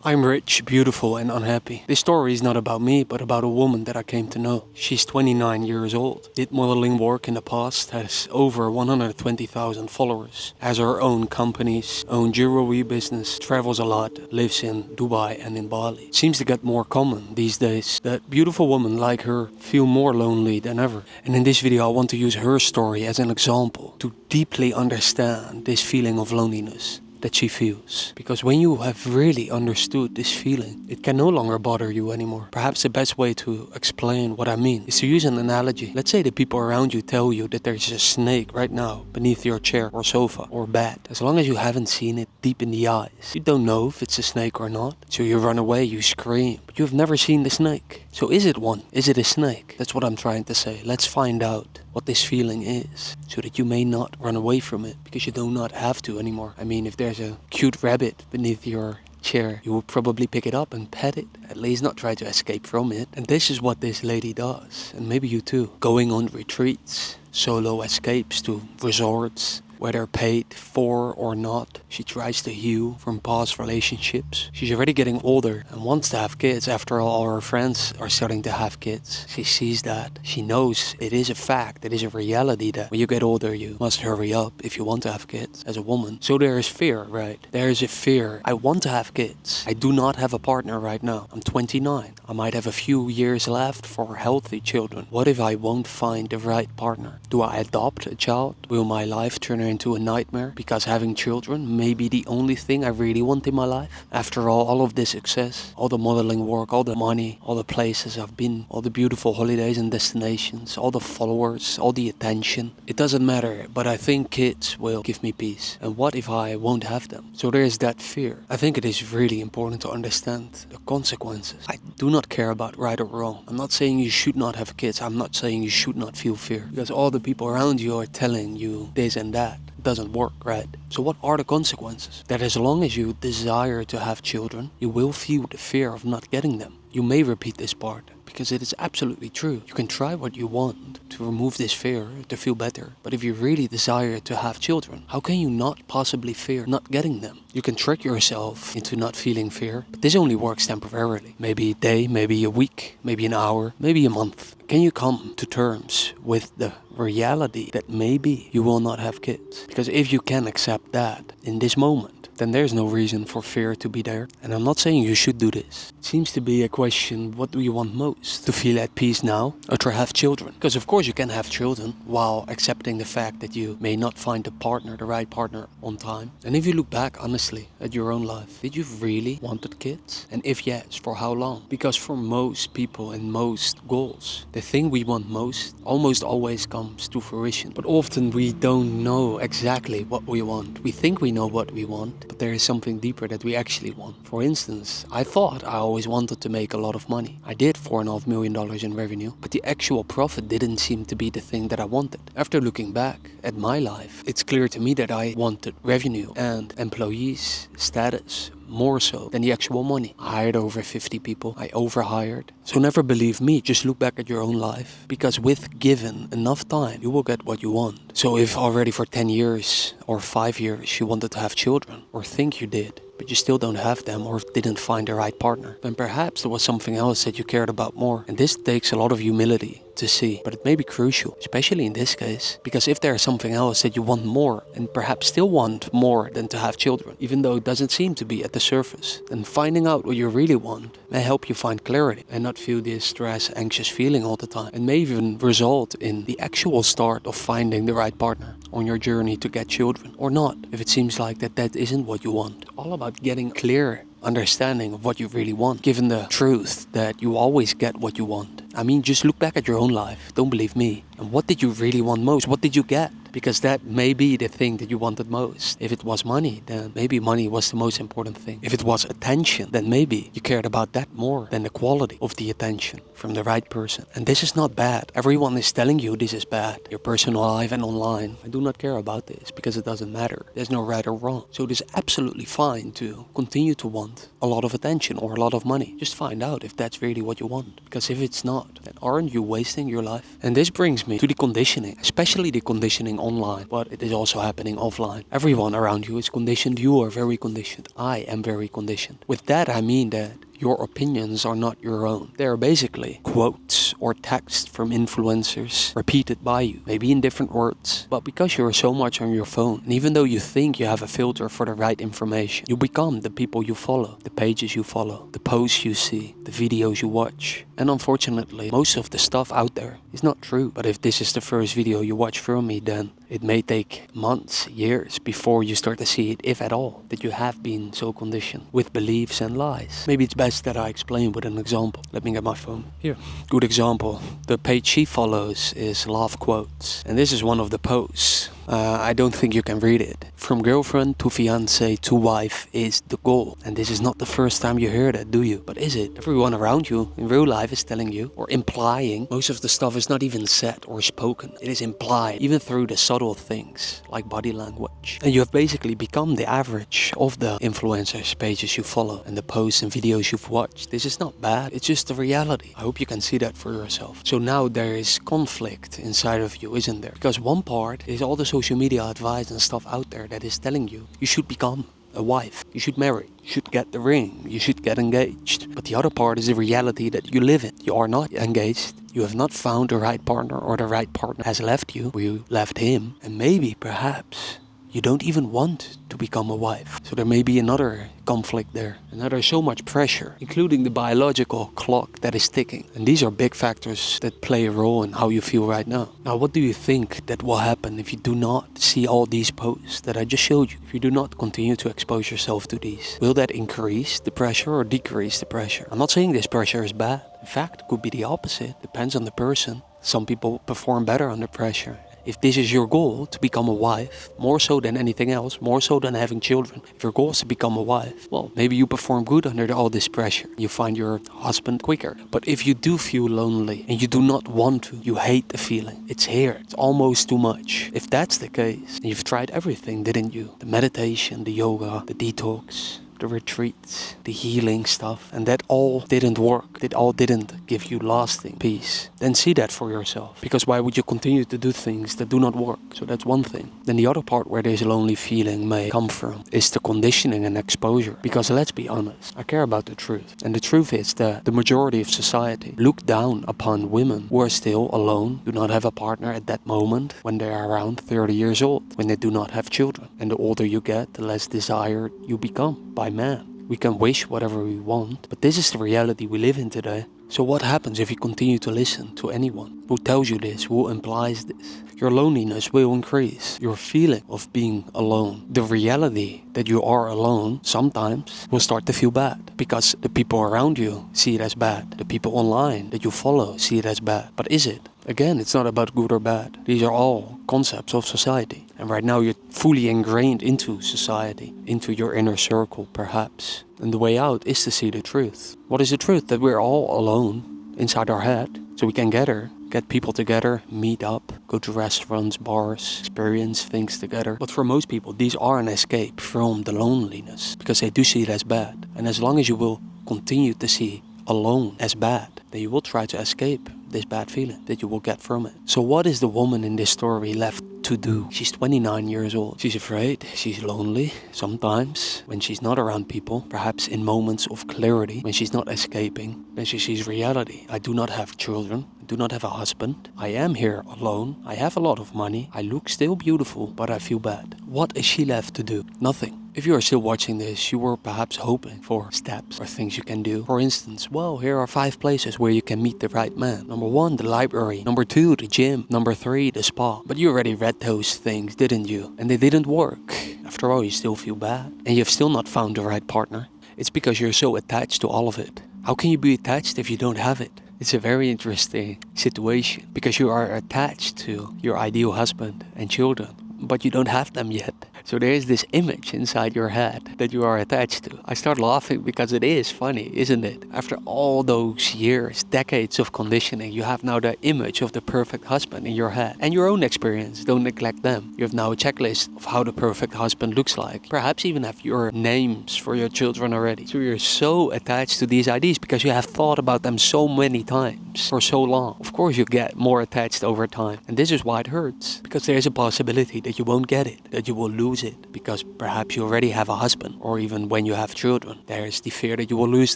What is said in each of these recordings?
I'm rich, beautiful and unhappy. This story is not about me, but about a woman that I came to know. She's 29 years old, did modeling work in the past, has over 120,000 followers, has her own companies, own jewelry business, travels a lot, lives in Dubai and in Bali. It seems to get more common these days that beautiful women like her feel more lonely than ever. And in this video I want to use her story as an example to deeply understand this feeling of loneliness that she feels. Because when you have really understood this feeling, it can no longer bother you anymore. Perhaps the best way to explain what I mean is to use an analogy. Let's say the people around you tell you that there's a snake right now beneath your chair or sofa or bed. As long as you haven't seen it deep in the eyes, you don't know if it's a snake or not. So you run away, you scream, but you've never seen the snake. So is it one? Is it a snake? That's what I'm trying to say. Let's find out what this feeling is, so that you may not run away from it, because you do not have to anymore. I mean, if there's a cute rabbit beneath your chair, you will probably pick it up and pet it, at least not try to escape from it. And this is what this lady does, and maybe you too. Going on retreats, solo escapes to resorts, whether paid for or not. She tries to heal from past relationships. She's already getting older and wants to have kids. After all her friends are starting to have kids. She sees that. She knows it is a fact, it is a reality that when you get older you must hurry up if you want to have kids as a woman. So there is fear, right? There is a fear. I want to have kids. I do not have a partner right now. I'm 29. I might have a few years left for healthy children. What if I won't find the right partner? Do I adopt a child? Will my life turn into a nightmare because having children may be the only thing I really want in my life? After all of this success, all the modeling work, all the money, all the places I've been, all the beautiful holidays and destinations, all the followers, all the attention, it doesn't matter, but I think kids will give me peace. And what if I won't have them? So there is that fear. I think it is really important to understand the consequences. I do not care about right or wrong. I'm not saying you should not have kids. I'm not saying you should not feel fear, because all the people around you are telling you this and that. It doesn't work, right? So what are the consequences? That as long as you desire to have children, you will feel the fear of not getting them. You may repeat this part, because it is absolutely true. You can try what you want to remove this fear, to feel better. But if you really desire to have children, how can you not possibly fear not getting them? You can trick yourself into not feeling fear, but this only works temporarily. Maybe a day, maybe a week, maybe an hour, maybe a month. Can you come to terms with the reality that maybe you will not have kids? Because if you can accept that in this moment, then there's no reason for fear to be there. And I'm not saying you should do this. It seems to be a question, what do you want most? To feel at peace now, or to have children? Because of course you can have children while accepting the fact that you may not find the partner, the right partner, on time. And if you look back honestly at your own life, did you really wanted kids? And if yes, for how long? Because for most people and most goals, the thing we want most almost always comes to fruition. But often we don't know exactly what we want. We think we know what we want, but there is something deeper that we actually want. For instance, I thought I always wanted to make a lot of money. I did $4.5 million in revenue, but the actual profit didn't seem to be the thing that I wanted. After looking back at my life, it's clear to me that I wanted revenue and employees, status, more so than the actual money. I hired over 50 people. I overhired. So never believe me, just look back at your own life. Because with given enough time, you will get what you want. So if already for 10 years or 5 years you wanted to have children, or think you did, but you still don't have them or didn't find the right partner, then perhaps there was something else that you cared about more. And this takes a lot of humility to see, but it may be crucial, especially in this case, because if there is something else that you want more, and perhaps still want more than to have children, even though it doesn't seem to be at the surface, then finding out what you really want may help you find clarity and not feel this stress, anxious feeling all the time, and may even result in the actual start of finding the right partner on your journey to get children, or not, if it seems like that isn't what you want. All about getting clear understanding of what you really want, given the truth that you always get what you want. I mean, just look back at your own life, don't believe me. And what did you really want most? What did you get? Because that may be the thing that you wanted most. If it was money, then maybe money was the most important thing. If it was attention, then maybe you cared about that more than the quality of the attention from the right person. And this is not bad. Everyone is telling you this is bad. Your personal life and online. I do not care about this because it doesn't matter. There's no right or wrong. So it is absolutely fine to continue to want a lot of attention or a lot of money. Just find out if that's really what you want. Because if it's not, then aren't you wasting your life? And this brings me to the conditioning, especially the conditioning online, but it is also happening offline. Everyone around you is conditioned. You are very conditioned. I am very conditioned. With that, I mean that your opinions are not your own. They are basically quotes or text from influencers repeated by you, maybe in different words. But because you are so much on your phone, and even though you think you have a filter for the right information, you become the people you follow, the pages you follow, the posts you see, the videos you watch. And unfortunately, most of the stuff out there is not true. But if this is the first video you watch from me, then it may take months, years before you start to see it, if at all, that you have been so conditioned with beliefs and lies. Maybe it's best that I explain with an example. Let me get my phone. Here. Good example. The page she follows is Love Quotes. And this is one of the posts. I don't think you can read it. From girlfriend to fiance to wife is the goal. And this is not the first time you hear that, do you? But is it? Everyone around you in real life is telling you or implying. Most of the stuff is not even said or spoken. It is implied, even through the subtle things like body language. And you have basically become the average of the influencers' pages you follow and the posts and videos you've watched. This is not bad. It's just the reality. I hope you can see that for yourself. So now there is conflict inside of you, isn't there? Because one part is all the social media advice and stuff out there that is telling you should become a wife, you should marry, you should get the ring, you should get engaged. But the other part is the reality that you live in. You are not engaged, you have not found the right partner, or the right partner has left you, or you left him, and maybe, perhaps, you don't even want to become a wife. So there may be another conflict there. And now there's so much pressure, including the biological clock that is ticking. And these are big factors that play a role in how you feel right now. Now, what do you think that will happen if you do not see all these posts that I just showed you? If you do not continue to expose yourself to these, will that increase the pressure or decrease the pressure? I'm not saying this pressure is bad. In fact, it could be the opposite. Depends on the person. Some people perform better under pressure. If this is your goal, to become a wife, more so than anything else, more so than having children, if your goal is to become a wife, well, maybe you perform good under all this pressure. You find your husband quicker. But if you do feel lonely and you do not want to, you hate the feeling, it's here, it's almost too much. If that's the case, you've tried everything, didn't you? The meditation, the yoga, the detox, the retreats, the healing stuff, and that all didn't work. It all didn't give you lasting peace. Then see that for yourself. Because why would you continue to do things that do not work? So that's one thing. Then the other part where this lonely feeling may come from is the conditioning and exposure. Because let's be honest, I care about the truth. And the truth is that the majority of society look down upon women who are still alone, do not have a partner at that moment when they are around 30 years old, when they do not have children. And the older you get, the less desired you become by man. We can wish whatever we want, but this is the reality we live in today. So what happens if you continue to listen to anyone who tells you this, who implies this? Your loneliness will increase. Your feeling of being alone, the reality that you are alone, sometimes will start to feel bad because the people around you see it as bad. The people online that you follow see it as bad. But is it? Again, it's not about good or bad. These are all concepts of society. And right now you're fully ingrained into society, into your inner circle perhaps. And the way out is to see the truth. What is the truth? That we're all alone inside our head. So we can get people together, meet up, go to restaurants, bars, experience things together. But for most people, these are an escape from the loneliness because they do see it as bad. And as long as you will continue to see alone as bad, then you will try to escape this bad feeling that you will get from it. So what is the woman in this story left to do? She's 29 years old. She's afraid. She's lonely. Sometimes when she's not around people, perhaps in moments of clarity, when she's not escaping, then she sees reality. I do not have children. I do not have a husband. I am here alone. I have a lot of money. I look still beautiful, but I feel bad. What is she left to do? Nothing. If you are still watching this, you were perhaps hoping for steps or things you can do. For instance, well, here are 5 places where you can meet the right man. Number 1, the library. Number 2, the gym. Number 3, the spa. But you already read those things, didn't you? And they didn't work. After all, you still feel bad. And you've still not found the right partner. It's because you're so attached to all of it. How can you be attached if you don't have it? It's a very interesting situation because you are attached to your ideal husband and children, but you don't have them yet. So there is this image inside your head that you are attached to. I start laughing because it is funny, isn't it? After all those years, decades of conditioning, you have now the image of the perfect husband in your head. And your own experience, don't neglect them. You have now a checklist of how the perfect husband looks like. Perhaps even have your names for your children already. So you're so attached to these ideas because you have thought about them so many times. relationships for so long, of course you get more attached over time. And this is why it hurts, because there is a possibility that you won't get it, that you will lose it, because perhaps you already have a husband, or even when you have children, there is the fear that you will lose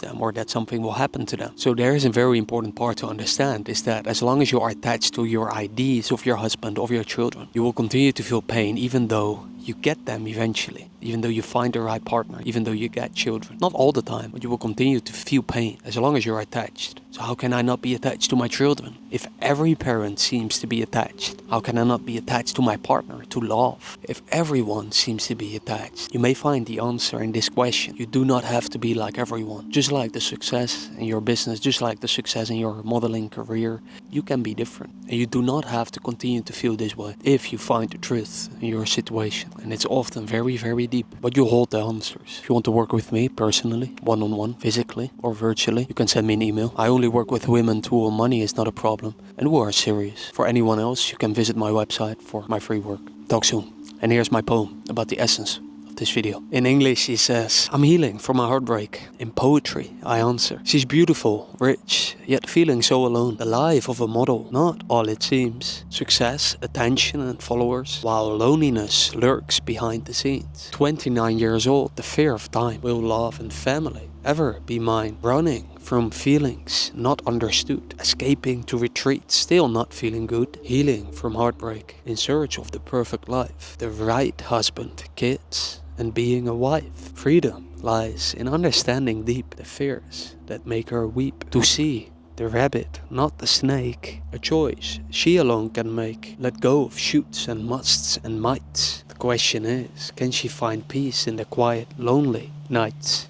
them or that something will happen to them. So there is a very important part to understand, is that as long as you are attached to your ideas of your husband, of your children, you will continue to feel pain even though you get them eventually, even though you find the right partner, even though you get children. Not all the time, but you will continue to feel pain as long as you're attached. So how can I not be attached to my children? If every parent seems to be attached, how can I not be attached to my partner, to love? If everyone seems to be attached, you may find the answer in this question. You do not have to be like everyone. Just like the success in your business, just like the success in your modeling career, you can be different. And you do not have to continue to feel this way if you find the truth in your situation. And it's often very, very deep, but you hold the answers. If you want to work with me personally, one-on-one, physically or virtually, you can send me an email. I only work with women to whom money is not a problem and who are serious. For anyone else, you can visit my website for my free work. Talk soon. And here's my poem about the essence of this video. In English, he says, I'm healing from my heartbreak. In poetry, I answer, she's beautiful, rich, yet feeling so alone. The life of a model, not all it seems. Success, attention and followers, while loneliness lurks behind the scenes. 29 years old, the fear of time. Will love and family ever be mine? Running from feelings not understood, escaping to retreat, still not feeling good, healing from heartbreak, in search of the perfect life, the right husband, kids, and being a wife. Freedom lies in understanding deep the fears that make her weep, to see the rabbit, not the snake, a choice she alone can make, let go of shoots and musts and mights. The question is, can she find peace in the quiet, lonely nights?